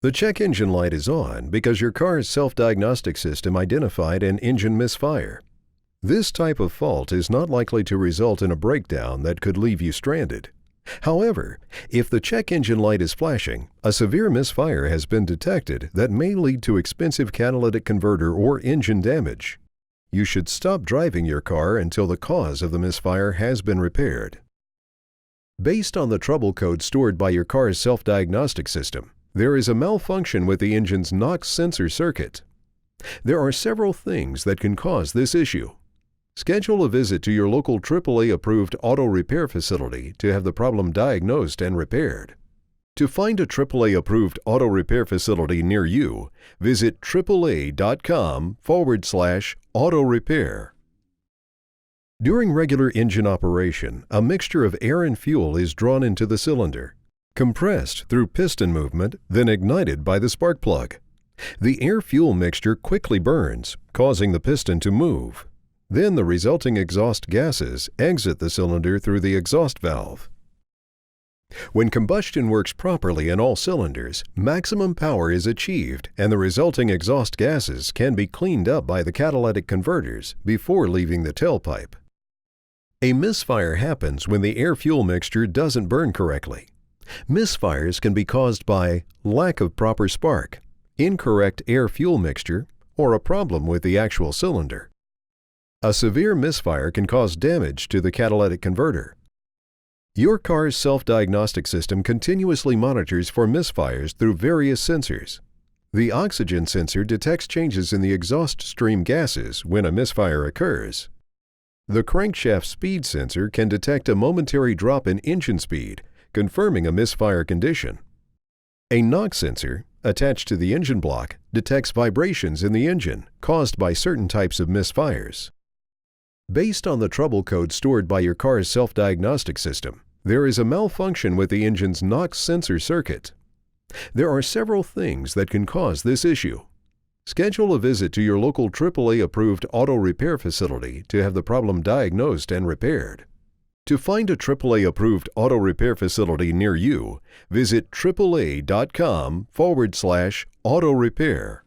The check engine light is on because your car's self-diagnostic system identified an engine misfire. This type of fault is not likely to result in a breakdown that could leave you stranded. However, if the check engine light is flashing, a severe misfire has been detected that may lead to expensive catalytic converter or engine damage. You should stop driving your car until the cause of the misfire has been repaired. Based on the trouble code stored by your car's self-diagnostic system, there is a malfunction with the engine's NOx sensor circuit. There are several things that can cause this issue. Schedule a visit to your local AAA-approved auto repair facility to have the problem diagnosed and repaired. To find a AAA-approved auto repair facility near you, visit AAA.com/auto repair. During regular engine operation, a mixture of air and fuel is drawn into the cylinder, compressed through piston movement, then ignited by the spark plug. The air-fuel mixture quickly burns, causing the piston to move. Then the resulting exhaust gases exit the cylinder through the exhaust valve. When combustion works properly in all cylinders, maximum power is achieved and the resulting exhaust gases can be cleaned up by the catalytic converters before leaving the tailpipe. A misfire happens when the air-fuel mixture doesn't burn correctly. Misfires can be caused by lack of proper spark, incorrect air-fuel mixture, or a problem with the actual cylinder. A severe misfire can cause damage to the catalytic converter. Your car's self-diagnostic system continuously monitors for misfires through various sensors. The oxygen sensor detects changes in the exhaust stream gases when a misfire occurs. The crankshaft speed sensor can detect a momentary drop in engine speed, confirming a misfire condition. A NOx sensor, attached to the engine block, detects vibrations in the engine caused by certain types of misfires. Based on the trouble code stored by your car's self-diagnostic system, there is a malfunction with the engine's NOx sensor circuit. There are several things that can cause this issue. Schedule a visit to your local AAA-approved auto repair facility to have the problem diagnosed and repaired. To find a AAA-approved auto repair facility near you, visit AAA.com/auto repair.